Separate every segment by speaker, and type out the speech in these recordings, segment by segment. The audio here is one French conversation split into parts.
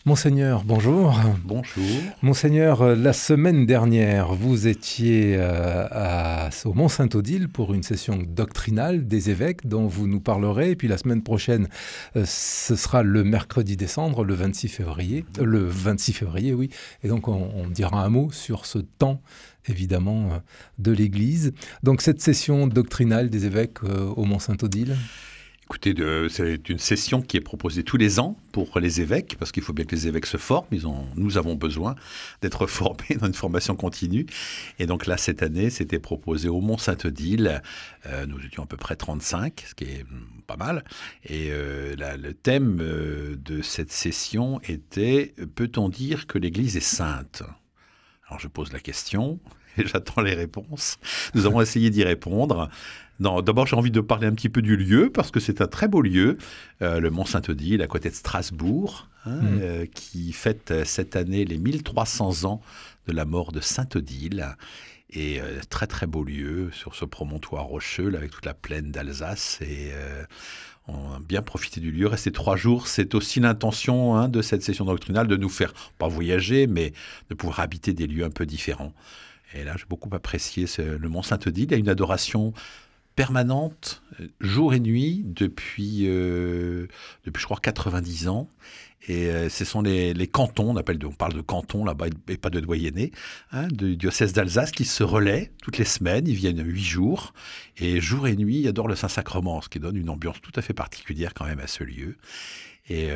Speaker 1: Monseigneur, bonjour.
Speaker 2: Bonjour.
Speaker 1: Monseigneur, la semaine dernière, vous étiez au Mont-Saint-Odile pour une session doctrinale des évêques dont vous nous parlerez. Et puis la semaine prochaine, ce sera le mercredi décembre, le 26 février. Oui. Et donc on dira un mot sur ce temps, évidemment, de l'Église. Donc cette session doctrinale des évêques au Mont-Saint-Odile.
Speaker 2: Écoutez, c'est une session qui est proposée tous les ans pour les évêques, parce qu'il faut bien que les évêques se forment. Nous avons besoin d'être formés dans une formation continue. Et donc là, cette année, c'était proposé au Mont-Saint-Odile. Nous étions à peu près 35, ce qui est pas mal. Et le thème de cette session était « Peut-on dire que l'Église est sainte ?» Alors je pose la question et j'attends les réponses. Nous avons essayé d'y répondre. Non, d'abord, j'ai envie de parler un petit peu du lieu, parce que c'est un très beau lieu, le Mont-Saint-Odile, à côté de Strasbourg, qui fête cette année les 1300 ans de la mort de Saint-Odile. Et très très beau lieu, sur ce promontoire rocheux, là, avec toute la plaine d'Alsace. Et on a bien profité du lieu. Rester 3 jours, c'est aussi l'intention de cette session doctrinale, de nous faire, pas voyager, mais de pouvoir habiter des lieux un peu différents. Et là, j'ai beaucoup apprécié le Mont-Saint-Odile. Il y a une adoration permanente, jour et nuit, depuis je crois 90 ans. Et ce sont les cantons, on parle de cantons là-bas et pas de doyennés, du diocèse d'Alsace qui se relaient toutes les semaines. Ils viennent 8 jours et jour et nuit, ils adorent le Saint-Sacrement, ce qui donne une ambiance tout à fait particulière quand même à ce lieu. Et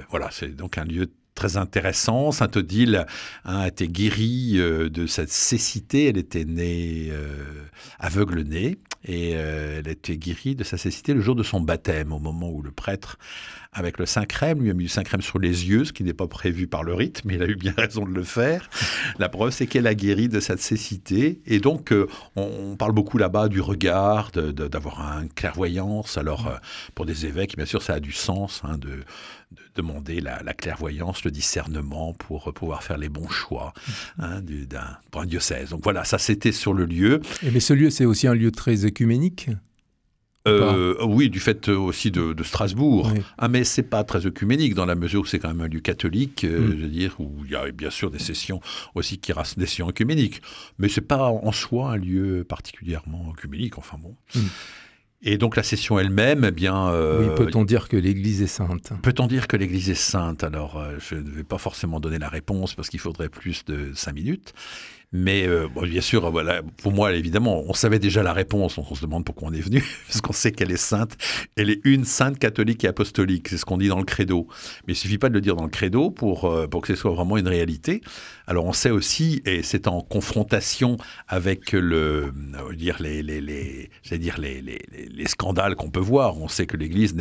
Speaker 2: voilà, c'est donc un lieu très intéressant. Saint-Odile a été guérie de cette cécité. Elle était née aveugle-née et elle a été guérie de sa cécité le jour de son baptême, au moment où le prêtre, avec le Saint-Crème, lui a mis du Saint-Crème sur les yeux, ce qui n'est pas prévu par le rite, mais il a eu bien raison de le faire. La preuve, c'est qu'elle a guéri de cette cécité. Et donc, on parle beaucoup là-bas du regard, d'avoir une clairvoyance. Alors, pour des évêques, bien sûr, ça a du sens de demander la clairvoyance, le discernement pour pouvoir faire les bons choix pour un diocèse. Donc voilà, ça c'était sur le lieu.
Speaker 1: Mais ce lieu, c'est aussi un lieu très œcuménique ?
Speaker 2: Oui, du fait aussi de Strasbourg.
Speaker 1: Oui.
Speaker 2: Mais c'est pas très œcuménique dans la mesure où c'est quand même un lieu catholique, je veux dire, où il y a bien sûr des sessions aussi qui restent des sessions œcuméniques. Mais c'est pas en soi un lieu particulièrement œcuménique, enfin bon. Et donc la session elle-même, eh bien...
Speaker 1: oui, peut-on dire que l'Église est sainte ?
Speaker 2: Peut-on dire que l'Église est sainte ? Alors, je ne vais pas forcément donner la réponse parce qu'il faudrait plus de 5 minutes. Mais bon, bien sûr, voilà, pour moi, évidemment, on savait déjà la réponse. On se demande pourquoi on est venu, parce qu'on sait qu'elle est sainte. Elle est une sainte catholique et apostolique. C'est ce qu'on dit dans le credo. Mais il suffit pas de le dire dans le credo pour que ce soit vraiment une réalité. Alors, on sait aussi, et c'est en confrontation avec les scandales qu'on peut voir. On sait que l'Église,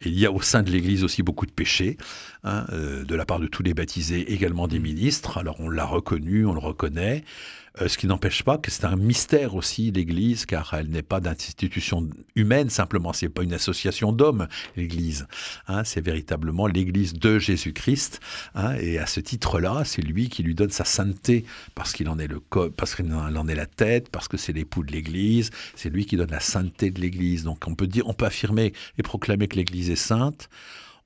Speaker 2: il y a au sein de l'Église aussi beaucoup de péchés, de la part de tous les baptisés, également des ministres. Alors, on l'a reconnu, on le reconnaît. Ce qui n'empêche pas que c'est un mystère aussi, l'Église, car elle n'est pas d'institution humaine simplement, c'est pas une association d'hommes, l'Église. C'est véritablement l'Église de Jésus-Christ. Et à ce titre-là, c'est lui qui lui donne sa sainteté, parce qu'il en est parce qu'il en est la tête, parce que c'est l'époux de l'Église, c'est lui qui donne la sainteté de l'Église. Donc on peut affirmer et proclamer que l'Église est sainte,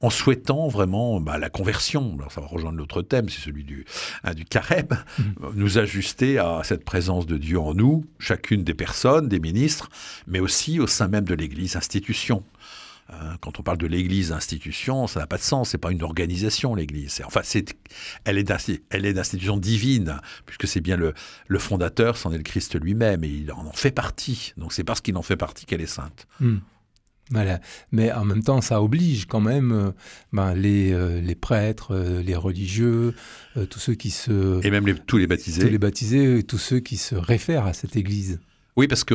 Speaker 2: en souhaitant vraiment la conversion. Alors ça va rejoindre l'autre thème, c'est celui du carême, nous ajuster à cette présence de Dieu en nous, chacune des personnes, des ministres, mais aussi au sein même de l'Église, institution. Quand on parle de l'Église institution, ça n'a pas de sens, c'est pas une organisation l'Église. Elle est d'institution divine, puisque c'est bien le fondateur, c'en est le Christ lui-même, et il en fait partie. Donc c'est parce qu'il en fait partie qu'elle est sainte.
Speaker 1: Voilà. Mais en même temps, ça oblige quand même les prêtres, les religieux, tous ceux qui se...
Speaker 2: Et même tous les baptisés.
Speaker 1: Tous les baptisés, tous ceux qui se réfèrent à cette Église.
Speaker 2: Oui, parce que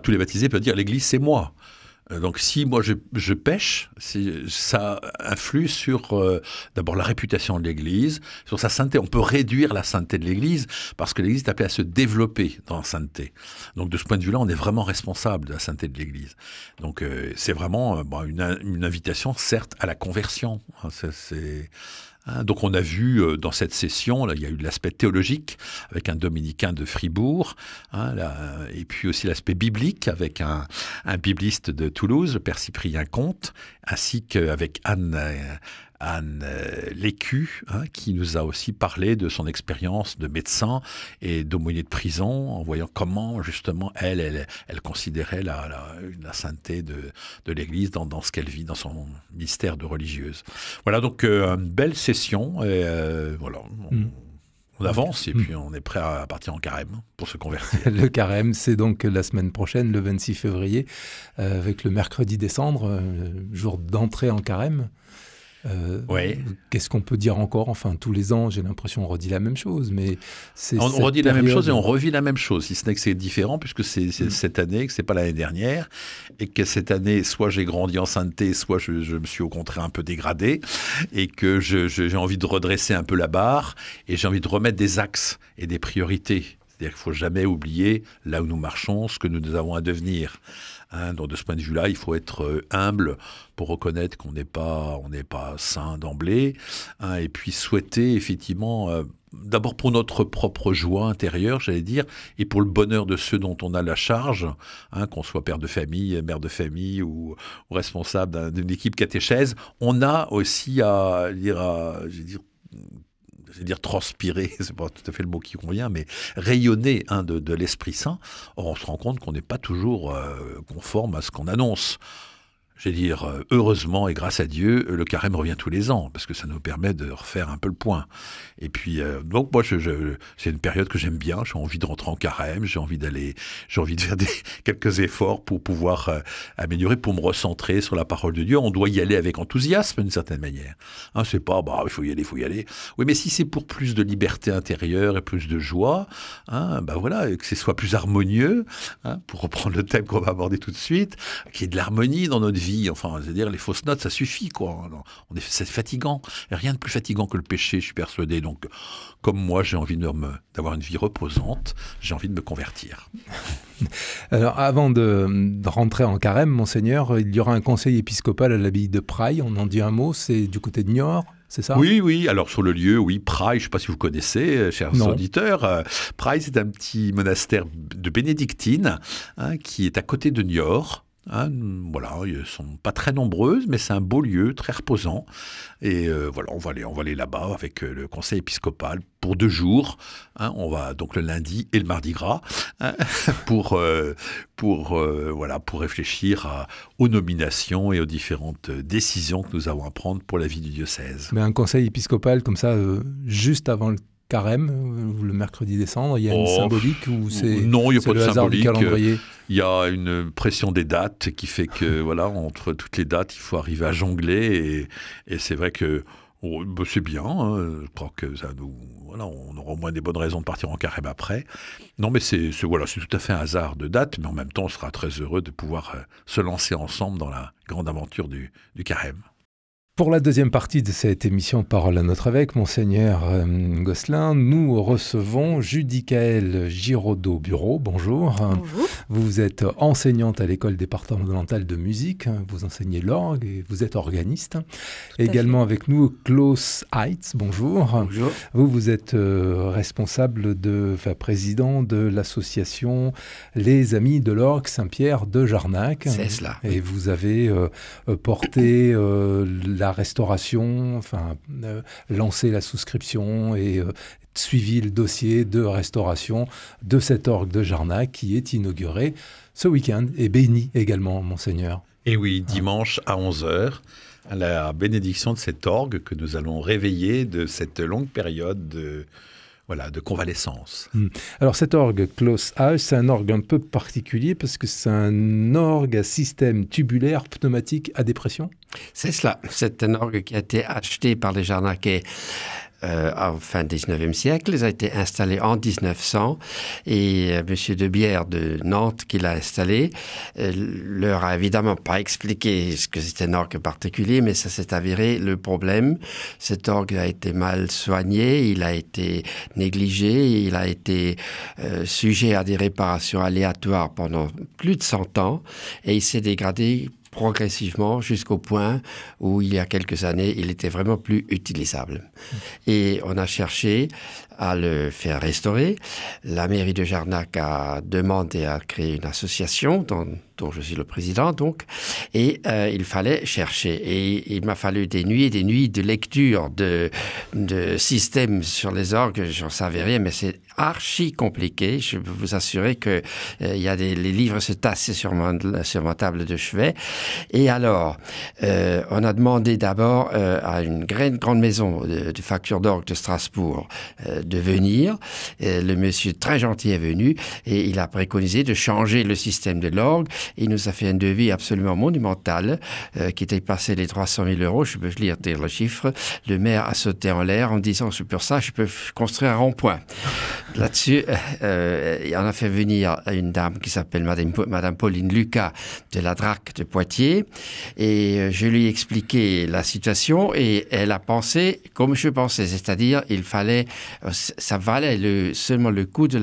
Speaker 2: tous les baptisés peuvent dire « l'Église, c'est moi ». Donc si moi je pêche, ça influe sur d'abord la réputation de l'Église, sur sa sainteté. On peut réduire la sainteté de l'Église parce que l'Église est appelée à se développer dans la sainteté. Donc de ce point de vue-là, on est vraiment responsable de la sainteté de l'Église. Donc c'est vraiment une invitation, certes, à la conversion. Donc on a vu dans cette session, là, il y a eu l'aspect théologique avec un dominicain de Fribourg, et puis aussi l'aspect biblique avec un bibliste de Toulouse, le père Cyprien Comte, ainsi qu'avec Anne Lécu, qui nous a aussi parlé de son expérience de médecin et d'aumônier de prison, en voyant comment, justement, elle considérait la sainteté de l'Église dans ce qu'elle vit, dans son mystère de religieuse. Voilà, donc une belle session, et voilà. On avance et puis on est prêt à partir en carême pour se convertir.
Speaker 1: Le carême, c'est donc la semaine prochaine, le 26 février, avec le mercredi des cendres, jour d'entrée en carême.
Speaker 2: Oui.
Speaker 1: Qu'est-ce qu'on peut dire encore? Enfin, tous les ans, j'ai l'impression on redit la même chose, mais
Speaker 2: on redit la même chose et on revit la même chose, si ce n'est que c'est différent, puisque c'est cette année, que c'est pas l'année dernière, et que cette année, soit j'ai grandi en sainteté, soit je me suis au contraire un peu dégradé, et que j'ai envie de redresser un peu la barre, et j'ai envie de remettre des axes et des priorités. C'est-à-dire qu'il ne faut jamais oublier, là où nous marchons, ce que nous avons à devenir. Donc de ce point de vue-là, il faut être humble pour reconnaître qu'on n'est pas saint d'emblée, et puis souhaiter effectivement, d'abord pour notre propre joie intérieure, j'allais dire, et pour le bonheur de ceux dont on a la charge, qu'on soit père de famille, mère de famille ou responsable d'une équipe catéchèse, on a aussi à transpirer, c'est pas tout à fait le mot qui convient, mais rayonner de l'Esprit Saint. Or, on se rend compte qu'on n'est pas toujours conforme à ce qu'on annonce. Heureusement et grâce à Dieu, le carême revient tous les ans, parce que ça nous permet de refaire un peu le point. Et puis, donc moi, c'est une période que j'aime bien, j'ai envie de rentrer en carême, j'ai envie de faire quelques efforts pour pouvoir améliorer, pour me recentrer sur la parole de Dieu. On doit y aller avec enthousiasme, d'une certaine manière. C'est pas, il faut y aller. Oui, mais si c'est pour plus de liberté intérieure et plus de joie, voilà, que ce soit plus harmonieux, pour reprendre le thème qu'on va aborder tout de suite, qu'il y ait de l'harmonie dans notre vie. Enfin, c'est-à-dire les fausses notes, ça suffit, quoi. C'est fatigant. Il n'y a rien de plus fatigant que le péché, je suis persuadé. Donc, comme moi, j'ai envie d'avoir une vie reposante, j'ai envie de me convertir.
Speaker 1: Alors, avant de rentrer en carême, Monseigneur, il y aura un conseil épiscopal à l'abbaye de Praille. On en dit un mot, c'est du côté de Niort, c'est ça?
Speaker 2: Oui. Alors, sur le lieu, oui, Praille, je ne sais pas si vous connaissez, chers auditeurs. Praille, c'est un petit monastère de bénédictines qui est à côté de Niort. Voilà, ils ne sont pas très nombreuses, mais c'est un beau lieu, très reposant. Et voilà, on va aller là-bas avec le conseil épiscopal pour 2 jours. On va donc le lundi et le mardi gras pour réfléchir aux nominations et aux différentes décisions que nous avons à prendre pour la vie du diocèse.
Speaker 1: Mais un conseil épiscopal comme ça, juste avant le carême, le mercredi des cendres, il y a une symbolique ou c'est
Speaker 2: non, il n'y a pas de symbolique.
Speaker 1: Il
Speaker 2: y a une pression des dates qui fait que voilà, entre toutes les dates, il faut arriver à jongler et c'est vrai que c'est bien. Je crois que ça on aura au moins des bonnes raisons de partir en carême après. Non, mais c'est tout à fait un hasard de date, mais en même temps, on sera très heureux de pouvoir se lancer ensemble dans la grande aventure du carême.
Speaker 1: Pour la deuxième partie de cette émission Parole à notre évêque, Monseigneur Gosselin, nous recevons Judicaël Giraudot-Bureau. Bonjour.
Speaker 3: Bonjour.
Speaker 1: Vous êtes enseignante à l'école départementale de musique, vous enseignez l'orgue et vous êtes organiste. Également avec nous, Klaus Heitz. Bonjour.
Speaker 3: Bonjour.
Speaker 1: Vous êtes président de l'association Les Amis de l'Orgue Saint-Pierre de Jarnac.
Speaker 3: C'est cela.
Speaker 1: Et vous avez porté la restauration, lancé la souscription et suivi le dossier de restauration de cet orgue de Jarnac qui est inauguré ce week-end et béni également, Monseigneur.
Speaker 2: Et oui, dimanche à 11h, à la bénédiction de cet orgue que nous allons réveiller de cette longue période de convalescence.
Speaker 1: Alors cet orgue Klaus Heitz, c'est un orgue un peu particulier parce que c'est un orgue à système tubulaire pneumatique à dépression.
Speaker 3: C'est cela. C'est un orgue qui a été acheté par les Jarnacais en fin 19e siècle. Il a été installé en 1900 et M. de Bière de Nantes, qui l'a installé, leur a évidemment pas expliqué ce que c'était un orgue particulier, mais ça s'est avéré le problème. Cet orgue a été mal soigné, il a été négligé, il a été sujet à des réparations aléatoires pendant plus de 100 ans et il s'est dégradé progressivement jusqu'au point où, il y a quelques années, il était vraiment plus utilisable. Et on a cherché à le faire restaurer. La mairie de Jarnac a demandé à créer une association dont dont je suis le président, donc, et il fallait chercher. Et il m'a fallu des nuits de lecture de systèmes sur les orgues. J'en savais rien, mais c'est archi compliqué. Je peux vous assurer que les livres se tassaient sur ma table de chevet. Et alors, on a demandé d'abord à une grande maison de facture d'orgue de Strasbourg de venir. Le monsieur très gentil est venu et il a préconisé de changer le système de l'orgue. Il nous a fait un devis absolument monumental qui était passé les 300 000 €. Je peux dire le chiffre. Le maire a sauté en l'air en disant, pour ça, je peux construire un rond-point. Là-dessus, on a fait venir une dame qui s'appelle Madame Pauline Lucas de la DRAC de Poitiers. Et je lui ai expliqué la situation et elle a pensé comme je pensais, c'est-à-dire ça valait seulement le coup de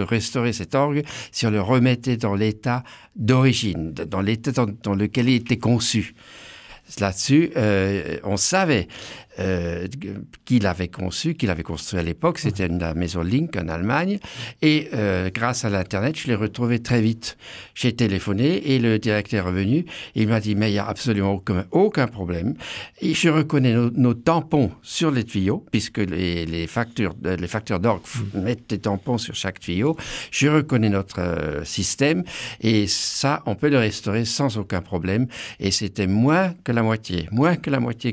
Speaker 3: restaurer cet orgue si on le remettait dans l'état d'origine, dans l'état dans lequel il était conçu. Là-dessus, on savait qu'il avait construit à l'époque. C'était la maison Link en Allemagne. Et grâce à l'Internet, je l'ai retrouvé très vite. J'ai téléphoné et le directeur est venu. Il m'a dit, mais il n'y a absolument aucun problème. Et je reconnais nos tampons sur les tuyaux, puisque les factures d'orgue mettent des tampons sur chaque tuyau. Je reconnais notre système et ça, on peut le restaurer sans aucun problème. Et c'était moins que la moitié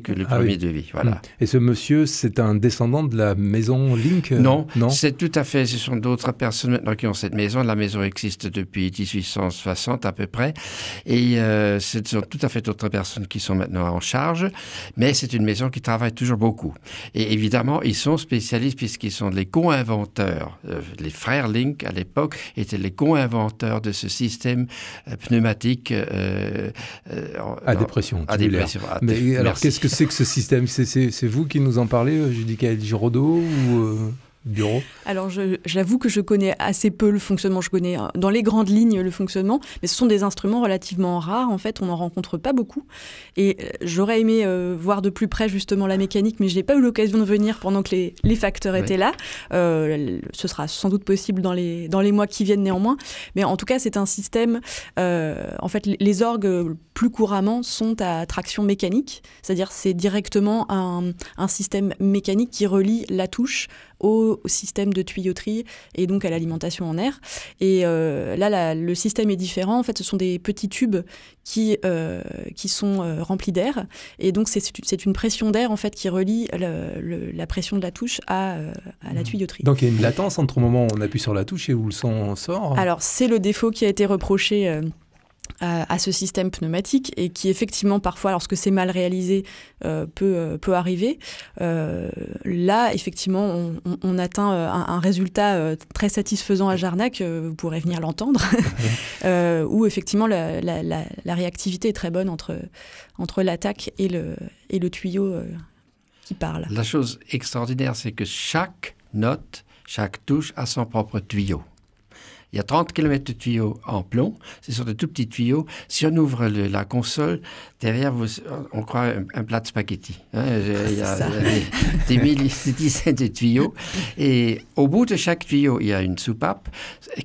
Speaker 3: que le premier devis. Voilà.
Speaker 1: Et ce monsieur, c'est un descendant de la maison Link?
Speaker 3: Non, c'est tout à fait. Ce sont d'autres personnes maintenant qui ont cette maison. La maison existe depuis 1860 à peu près. Et ce sont tout à fait d'autres personnes qui sont maintenant en charge. Mais c'est une maison qui travaille toujours beaucoup. Et évidemment, ils sont spécialistes puisqu'ils sont les co-inventeurs. Les frères Link, à l'époque, étaient les co-inventeurs de ce système pneumatique
Speaker 1: à dépression. Mais alors, qu'est-ce que c'est que ce système? C'est vous qui nous en parlez, Judicaël Giraudot, ou Bureau?
Speaker 4: Alors, j'avoue que je connais assez peu le fonctionnement. Je connais dans les grandes lignes le fonctionnement, mais ce sont des instruments relativement rares. En fait, on n'en rencontre pas beaucoup. Et j'aurais aimé voir de plus près justement la mécanique, mais je n'ai pas eu l'occasion de venir pendant que les facteurs étaient là. Ce sera sans doute possible dans les mois qui viennent néanmoins. Mais en tout cas, c'est un système... en fait, les orgues, plus couramment, sont à traction mécanique. C'est-à-dire c'est directement un système mécanique qui relie la touche au système de tuyauterie et donc à l'alimentation en air. Et là, le système est différent. En fait, ce sont des petits tubes qui sont remplis d'air. Et donc, c'est une pression d'air en fait, qui relie la pression de la touche à la tuyauterie.
Speaker 1: Donc, il y a une latence entre le moment où on appuie sur la touche et où le son sort? Alors,
Speaker 4: c'est le défaut qui a été reproché à ce système pneumatique et qui effectivement parfois lorsque c'est mal réalisé peut arriver. Là effectivement on atteint un résultat très satisfaisant à Jarnac, vous pourrez venir l'entendre, où effectivement la réactivité est très bonne entre l'attaque et le tuyau qui parle.
Speaker 3: La chose extraordinaire, c'est que chaque note, chaque touche a son propre tuyau. Il y a 30 km de tuyaux en plomb. Ce sont de tout petits tuyaux. Si on ouvre la console, derrière, on croit un plat de spaghettis. Il y a des dizaines de tuyaux. Et au bout de chaque tuyau, il y a une soupape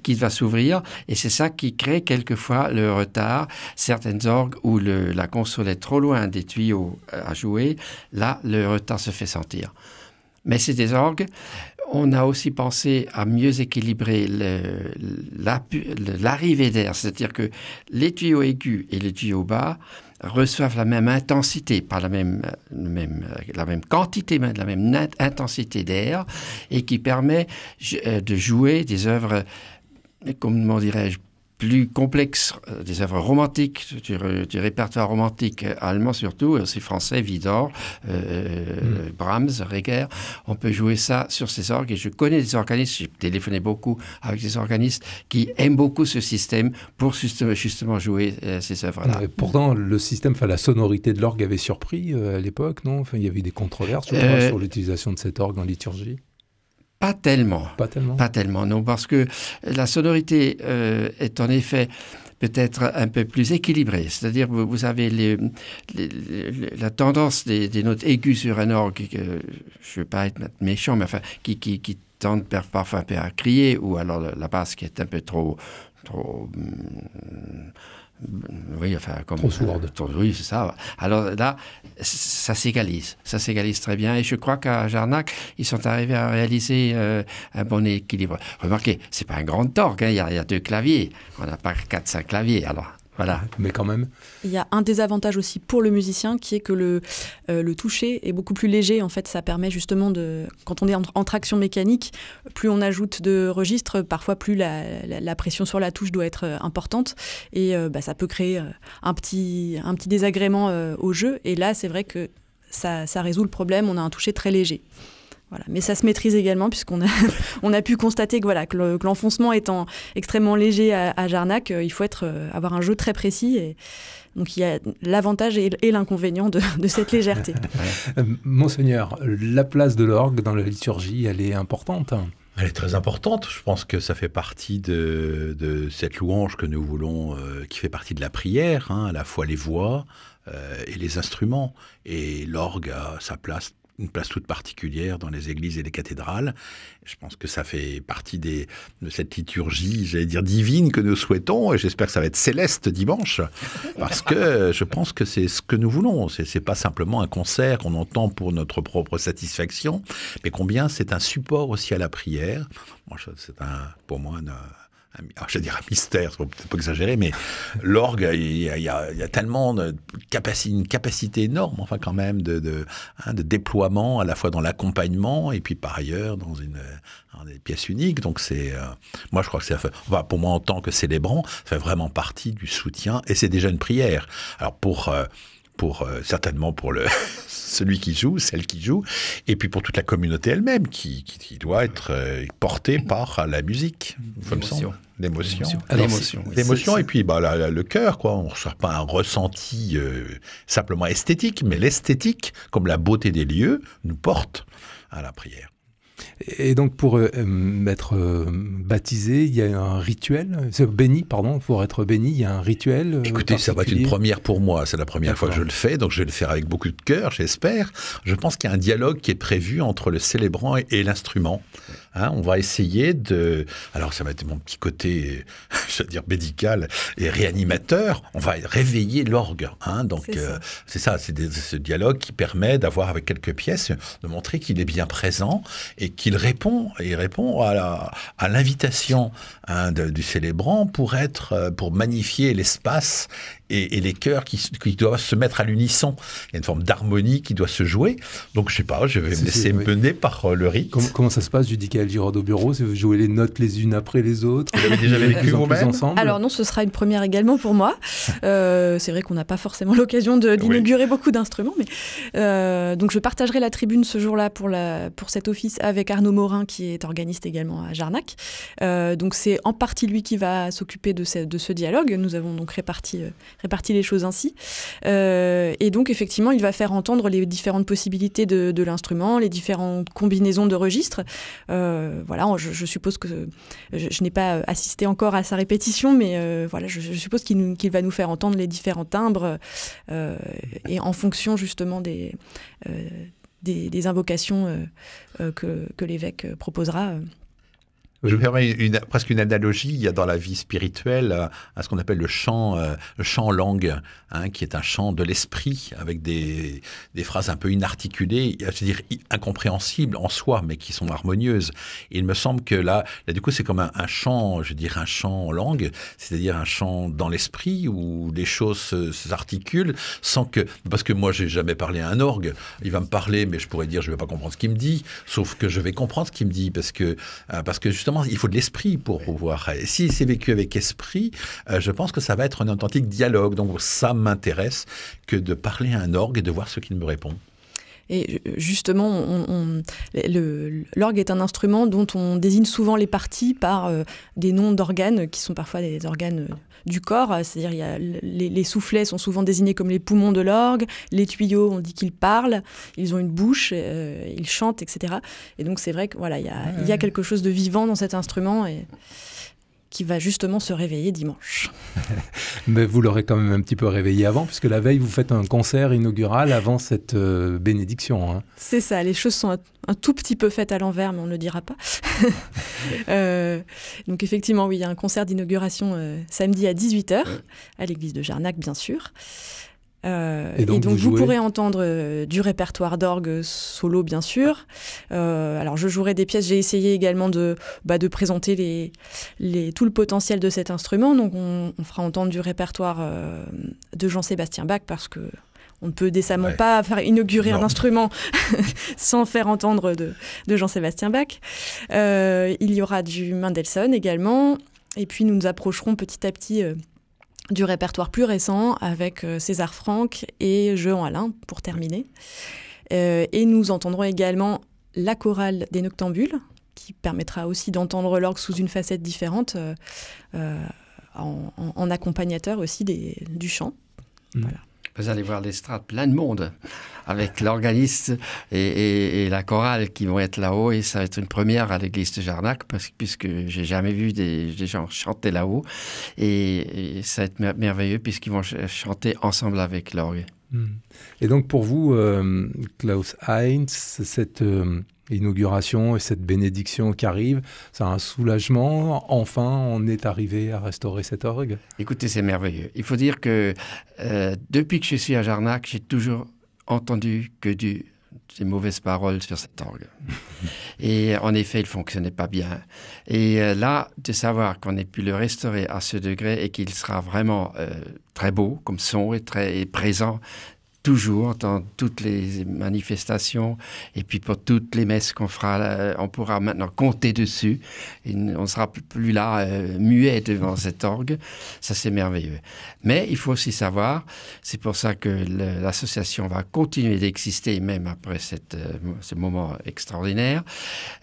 Speaker 3: qui va s'ouvrir. Et c'est ça qui crée quelquefois le retard. Certaines orgues où la console est trop loin des tuyaux à jouer, là, le retard se fait sentir. Mais c'est des orgues. On a aussi pensé à mieux équilibrer l'arrivée d'air, c'est-à-dire que les tuyaux aigus et les tuyaux bas reçoivent la même intensité, pas la même quantité, mais la même intensité d'air, et qui permet de jouer des œuvres, comment dirais-je, plus complexes, des œuvres romantiques, du répertoire romantique allemand surtout, aussi français, Widor, Brahms, Reger. On peut jouer ça sur ces orgues. Et je connais des organistes, j'ai téléphoné beaucoup avec des organistes qui aiment beaucoup ce système pour justement jouer ces œuvres-là.
Speaker 1: Pourtant, le système, la sonorité de l'orgue avait surpris à l'époque, non? Il y avait eu des controverses, je crois, sur l'utilisation de cet orgue en liturgie.
Speaker 3: Pas tellement. Pas tellement, non, parce que la sonorité est en effet peut-être un peu plus équilibrée. C'est-à-dire vous avez la tendance des notes aiguës sur un orgue, je ne veux pas être méchant, mais enfin, qui tendent parfois un peu à crier, ou alors la basse qui est un peu trop oui, enfin, comme
Speaker 1: trop sourde.
Speaker 3: Oui, c'est ça. Alors là, ça s'égalise très bien. Et je crois qu'à Jarnac, ils sont arrivés à réaliser un bon équilibre. Remarquez, c'est pas un grand orgue, hein, il y a 2 claviers. On n'a pas 4-5 claviers, alors. Voilà.
Speaker 1: Mais quand même.
Speaker 4: Il y a un désavantage aussi pour le musicien qui est que le toucher est beaucoup plus léger. En fait, ça permet justement quand on est en traction mécanique, plus on ajoute de registres, parfois plus la pression sur la touche doit être importante. Et ça peut créer un petit désagrément au jeu. Et là, c'est vrai que ça résout le problème. On a un toucher très léger. Voilà. Mais ça se maîtrise également puisqu'on a pu constater que l'enfoncement étant extrêmement léger à Jarnac, il faut avoir un jeu très précis. Et donc il y a l'avantage et l'inconvénient de cette légèreté.
Speaker 1: Monseigneur, la place de l'orgue dans la liturgie, elle est importante.
Speaker 2: Elle est très importante. Je pense que ça fait partie de cette louange que nous voulons, qui fait partie de la prière, hein, à la fois les voix et les instruments. Et l'orgue a sa place, une place toute particulière dans les églises et les cathédrales. Je pense que ça fait partie de cette liturgie, j'allais dire divine, que nous souhaitons, et j'espère que ça va être céleste dimanche, parce que je pense que c'est ce que nous voulons. C'est pas simplement un concert qu'on entend pour notre propre satisfaction, mais combien c'est un support aussi à la prière. C'est pour moi je vais dire un mystère, c'est peut-être pas exagéré, mais l'orgue, il y a tellement une capacité énorme, enfin quand même, de déploiement, à la fois dans l'accompagnement et puis par ailleurs dans des pièces uniques. Donc moi je crois que pour moi en tant que célébrant, ça fait vraiment partie du soutien, et c'est déjà une prière. Alors certainement pour celui qui joue, celle qui joue, et puis pour toute la communauté elle-même qui doit être portée par la musique. L'émotion, et puis le cœur, quoi. On ne reçoit pas un ressenti simplement esthétique, mais l'esthétique, comme la beauté des lieux, nous porte à la prière.
Speaker 1: Et donc pour être baptisé, il y a un rituel, pour être béni, il y a un rituel.
Speaker 2: Écoutez, ça va être une première pour moi, c'est la première fois que je le fais, donc je vais le faire avec beaucoup de cœur, j'espère. Je pense qu'il y a un dialogue qui est prévu entre le célébrant et l'instrument. Hein, on va essayer alors ça va être mon petit côté, je veux dire médical et réanimateur, on va réveiller l'orgue. Hein, donc c'est ce dialogue qui permet d'avoir avec quelques pièces, de montrer qu'il est bien présent et qu'il répond à l'invitation du célébrant pour magnifier l'espace et les chœurs qui doivent se mettre à l'unisson. Il y a une forme d'harmonie qui doit se jouer. Donc, je sais pas, je vais me laisser mener par le rite.
Speaker 1: Comment ça se passe, Judicaël Giraud au bureau? Vous jouez les notes les unes après les autres?
Speaker 2: Vous l'avez déjà vécu vous-même?
Speaker 4: Alors non, ce sera une première également pour moi. C'est vrai qu'on n'a pas forcément l'occasion d'inaugurer beaucoup d'instruments. Mais, donc, je partagerai la tribune ce jour-là pour cet office avec Arnaud Morin, qui est organiste également à Jarnac. Donc, c'est en partie lui qui va s'occuper de ce dialogue. Nous avons donc réparti les choses ainsi. Et donc, effectivement, il va faire entendre les différentes possibilités de l'instrument, les différentes combinaisons de registres. Je suppose que je n'ai pas assisté encore à sa répétition, mais je suppose qu'il va nous faire entendre les différents timbres et en fonction justement des invocations que l'évêque proposera.
Speaker 2: Je me permets presque une analogie. Il y a dans la vie spirituelle à ce qu'on appelle le chant en langue, hein, qui est un chant de l'esprit avec des phrases un peu inarticulées, c'est-à-dire incompréhensibles en soi, mais qui sont harmonieuses. Et il me semble que là du coup, c'est comme un chant, un chant en langue, c'est-à-dire un chant dans l'esprit où les choses s'articulent parce que moi, j'ai jamais parlé à un orgue. Il va me parler, mais je pourrais dire, je vais pas comprendre ce qu'il me dit, sauf que je vais comprendre ce qu'il me dit parce que justement, il faut de l'esprit pour pouvoir. Et si c'est vécu avec esprit, je pense que ça va être un authentique dialogue. Donc ça m'intéresse que de parler à un orgue et de voir ce qu'il me répond.
Speaker 4: Et justement, l'orgue est un instrument dont on désigne souvent les parties par des noms d'organes qui sont parfois des organes du corps. C'est-à-dire les soufflets sont souvent désignés comme les poumons de l'orgue, les tuyaux, on dit qu'ils parlent, ils ont une bouche, ils chantent, etc. Et donc c'est vrai qu'il y a quelque chose de vivant dans cet instrument. qui va justement se réveiller dimanche.
Speaker 1: Mais vous l'aurez quand même un petit peu réveillé avant, puisque la veille, vous faites un concert inaugural avant cette bénédiction. Hein.
Speaker 4: C'est ça, les choses sont un tout petit peu faites à l'envers, mais on ne le dira pas. Donc effectivement, oui, il y a un concert d'inauguration samedi à 18h, à l'église de Jarnac, bien sûr. Et donc vous pourrez entendre du répertoire d'orgue solo, bien sûr. Alors je jouerai des pièces, j'ai essayé également de présenter tout le potentiel de cet instrument. Donc on fera entendre du répertoire de Jean-Sébastien Bach, parce que on ne peut décemment pas faire inaugurer un instrument sans faire entendre de Jean-Sébastien Bach. Il y aura du Mendelssohn également. Et puis nous nous approcherons petit à petit du répertoire plus récent avec César Franck et Jehan Alain pour terminer. Et nous entendrons également la chorale des Noctambules, qui permettra aussi d'entendre l'orgue sous une facette différente, en accompagnateur aussi du chant. Voilà.
Speaker 3: Vous allez voir l'estrade plein de monde, avec l'organiste et la chorale qui vont être là-haut, et ça va être une première à l'église de Jarnac, puisque j'ai jamais vu des gens chanter là-haut, et ça va être merveilleux puisqu'ils vont chanter ensemble avec l'orgue.
Speaker 1: Et donc pour vous, Klaus Heinz, cette inauguration et cette bénédiction qui arrive, c'est un soulagement. Enfin, on est arrivé à restaurer cet orgue.
Speaker 3: Écoutez, c'est merveilleux. Il faut dire que depuis que je suis à Jarnac, j'ai toujours entendu que des mauvaises paroles sur cet orgue. Et en effet, il ne fonctionnait pas bien. Et là, de savoir qu'on ait pu le restaurer à ce degré et qu'il sera vraiment très beau comme son et très présent, toujours dans toutes les manifestations, et puis pour toutes les messes qu'on fera, on pourra maintenant compter dessus. Et on ne sera plus là muet devant cet orgue. Ça, c'est merveilleux. Mais il faut aussi savoir, c'est pour ça que l'association va continuer d'exister même après ce moment extraordinaire.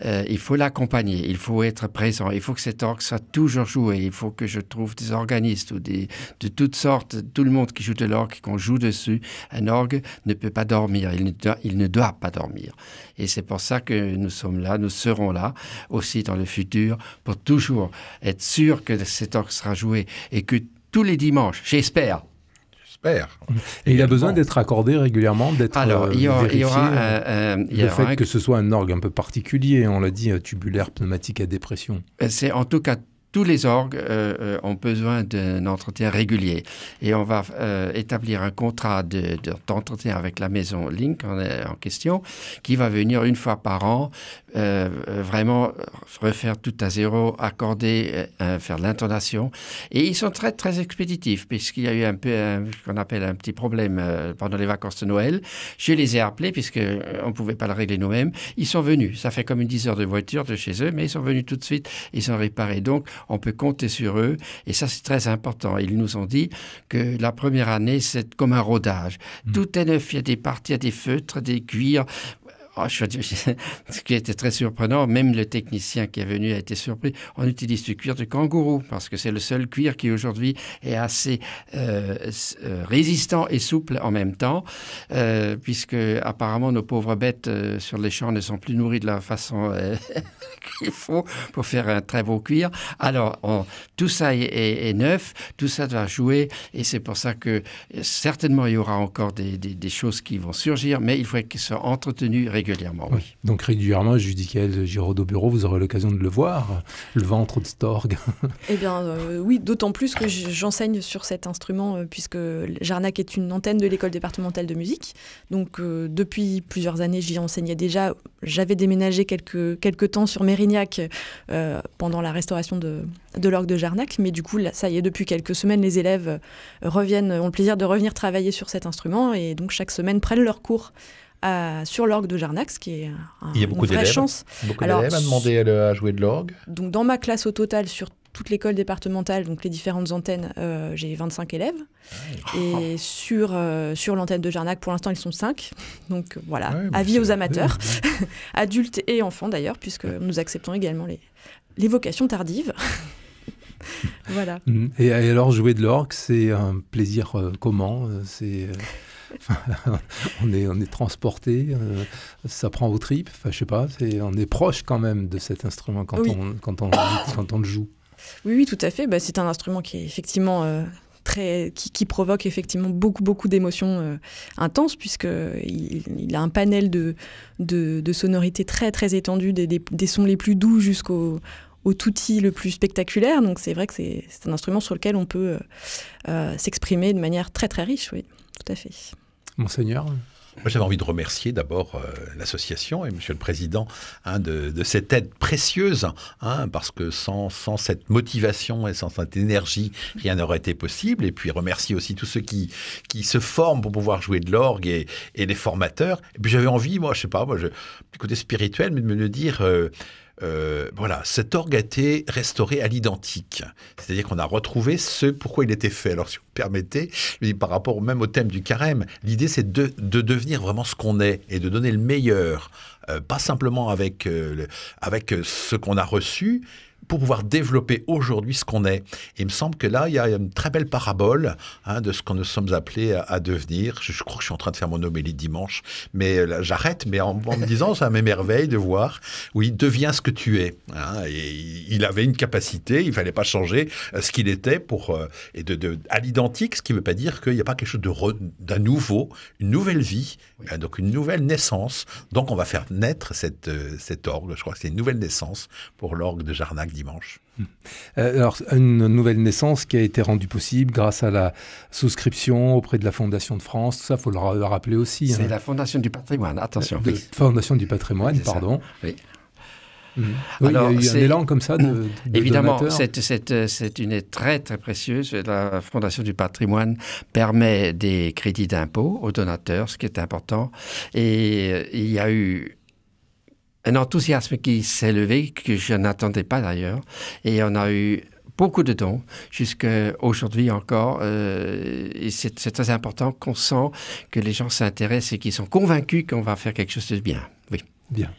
Speaker 3: Il faut l'accompagner, il faut être présent, il faut que cet orgue soit toujours joué, il faut que je trouve des organistes ou de toutes sortes, tout le monde qui joue de l'orgue, qu'on joue dessus. Un orgue ne peut pas dormir, il ne doit pas dormir. Et c'est pour ça que nous sommes là, nous serons là aussi dans le futur, pour toujours être sûr que cet orgue sera joué et que tous les dimanches, j'espère.
Speaker 1: Et il a besoin d'être accordé régulièrement, d'être vérifié. Le fait que ce soit un orgue un peu particulier, on l'a dit, tubulaire, pneumatique à dépression.
Speaker 3: C'est en tout cas... Tous les orgues ont besoin d'un entretien régulier. Et on va établir un contrat d'entretien avec la maison Link en question, qui va venir une fois par an, vraiment refaire tout à zéro, accorder, faire de l'intonation. Et ils sont très, très expéditifs, puisqu'il y a eu un peu ce qu'on appelle un petit problème pendant les vacances de Noël. Je les ai appelés, puisqu'on ne pouvait pas le régler nous-mêmes. Ils sont venus. Ça fait comme 10 heures de voiture de chez eux, mais ils sont venus tout de suite. Ils sont réparés. Donc, on peut compter sur eux, et ça c'est très important. Ils nous ont dit que la première année c'est comme un rodage. Tout est neuf, il y a des parties, il y a des feutres, des cuirs. Ce qui était très surprenant, même le technicien qui est venu a été surpris. On utilise du cuir de kangourou parce que c'est le seul cuir qui aujourd'hui est assez résistant et souple en même temps, puisque apparemment nos pauvres bêtes sur les champs ne sont plus nourries de la façon qu'il faut pour faire un très beau cuir. Alors tout ça est neuf, tout ça doit jouer, et c'est pour ça que certainement il y aura encore des choses qui vont surgir, mais il faut qu'ils soient entretenus régulièrement. Oui.
Speaker 1: Donc régulièrement, Judicaël Giraud au bureau, vous aurez l'occasion de le voir, le ventre de cet orgue.
Speaker 4: Eh bien oui, d'autant plus que j'enseigne sur cet instrument, puisque Jarnac est une antenne de l'école départementale de musique. Donc depuis plusieurs années, j'y enseignais déjà. J'avais déménagé quelques temps sur Mérignac pendant la restauration de l'orgue de Jarnac, mais du coup, là, ça y est, depuis quelques semaines, les élèves ont le plaisir de revenir travailler sur cet instrument, et donc chaque semaine prennent leur cours sur l'orgue de Jarnac, ce qui est une vraie chance.
Speaker 5: Beaucoup d'élèves à demander à jouer de l'orgue.
Speaker 4: Donc dans ma classe au total, sur toute l'école départementale, donc les différentes antennes, j'ai 25 élèves. Et sur l'antenne de Jarnac, pour l'instant, ils sont 5. Donc voilà, avis aux amateurs, adultes et enfants d'ailleurs, puisque nous acceptons également les vocations tardives. Voilà.
Speaker 1: Et alors, jouer de l'orgue, c'est un plaisir comment on est transporté, ça prend aux tripes. Enfin, je sais pas, on est proche quand même de cet instrument quand on le joue.
Speaker 4: Oui, oui, tout à fait. C'est un instrument qui est effectivement qui provoque effectivement beaucoup d'émotions intenses, puisqu'il a un panel de sonorités très, très étendues, des sons les plus doux jusqu'au tutti le plus spectaculaire. Donc c'est vrai que c'est un instrument sur lequel on peut s'exprimer de manière très, très riche, oui, tout à fait.
Speaker 1: Monseigneur ?
Speaker 2: Moi, j'avais envie de remercier d'abord l'association et Monsieur le Président de cette aide précieuse, parce que sans cette motivation et sans cette énergie, rien n'aurait été possible. Et puis remercier aussi tous ceux qui se forment pour pouvoir jouer de l'orgue et les formateurs. Et puis j'avais envie, du côté spirituel, mais de me dire... voilà, cet orgue a été restauré à l'identique. C'est-à-dire qu'on a retrouvé ce pourquoi il était fait. Alors, si vous me permettez, par rapport même au thème du carême, l'idée, c'est de devenir vraiment ce qu'on est et de donner le meilleur, pas simplement avec ce qu'on a reçu, pour pouvoir développer aujourd'hui ce qu'on est. Et il me semble que là, il y a une très belle parabole de ce que nous sommes appelés à devenir. Je crois que je suis en train de faire mon homélie dimanche, mais là, j'arrête, mais en me disant, ça m'émerveille de voir, oui, deviens ce que tu es. Et il avait une capacité, il ne fallait pas changer ce qu'il était à l'identique, ce qui ne veut pas dire qu'il n'y a pas quelque chose d'un nouveau, une nouvelle vie, donc une nouvelle naissance. Donc on va faire naître cet orgue. Je crois que c'est une nouvelle naissance pour l'orgue de Jarnac dimanche.
Speaker 1: Alors, une nouvelle naissance qui a été rendue possible grâce à la souscription auprès de la Fondation de France. Tout ça, il faut le rappeler aussi.
Speaker 3: C'est la Fondation du patrimoine, attention.
Speaker 1: Fondation du patrimoine, pardon.
Speaker 3: Oui.
Speaker 1: Oui, alors, il y a eu un élan comme ça de
Speaker 3: évidemment,
Speaker 1: donateurs.
Speaker 3: c'est une aide très, très précieuse. La Fondation du patrimoine permet des crédits d'impôt aux donateurs, ce qui est important. Et il y a eu un enthousiasme qui s'est levé, que je n'attendais pas d'ailleurs. Et on a eu beaucoup de dons, jusqu'à aujourd'hui encore. Et c'est très important qu'on sent que les gens s'intéressent et qu'ils sont convaincus qu'on va faire quelque chose de bien. Oui.
Speaker 1: Bien.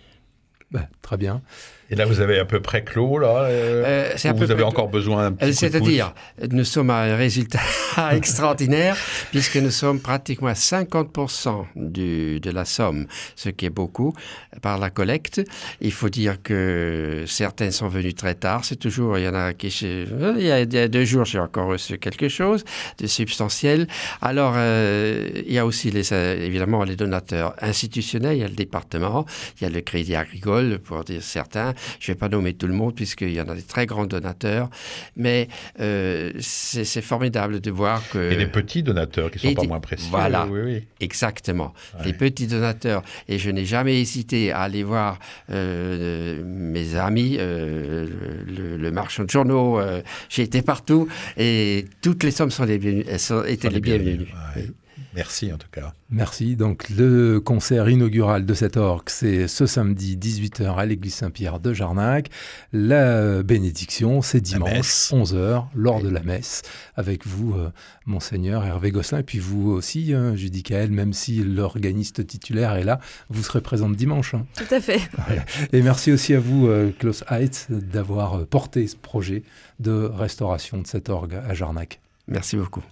Speaker 1: Très bien.
Speaker 2: Et là, vous avez à peu près clos, là ou vous avez encore besoin d'un petit coup de pouce?
Speaker 3: C'est-à-dire, nous sommes à un résultat extraordinaire, puisque nous sommes pratiquement à 50% de la somme, ce qui est beaucoup, par la collecte. Il faut dire que certains sont venus très tard. C'est toujours, il y en a qui... Il y a 2 jours, j'ai encore reçu quelque chose de substantiel. Alors, il y a aussi, évidemment, les donateurs institutionnels. Il y a le département, il y a le Crédit Agricole, pour dire certains. Je ne vais pas nommer tout le monde puisqu'il y en a des très grands donateurs, mais c'est formidable de voir que...
Speaker 2: Et les petits donateurs qui ne sont pas moins précieux.
Speaker 3: Voilà,
Speaker 2: oui.
Speaker 3: Exactement.
Speaker 2: Ouais.
Speaker 3: Les petits donateurs. Et je n'ai jamais hésité à aller voir mes amis, le marchand de journaux. J'ai été partout et toutes les sommes étaient les bienvenues.
Speaker 2: Ouais. Oui. Merci en tout cas.
Speaker 1: Merci. Donc le concert inaugural de cet orgue, c'est ce samedi 18h à l'église Saint-Pierre de Jarnac. La bénédiction, c'est dimanche 11h lors de la messe avec vous, Monseigneur Hervé Gosselin, et puis vous aussi, Judy Kael, même si l'organiste titulaire est là, vous serez présente dimanche.
Speaker 4: Tout à fait.
Speaker 1: Et merci aussi à vous, Klaus Heitz, d'avoir porté ce projet de restauration de cet orgue à Jarnac.
Speaker 3: Merci beaucoup.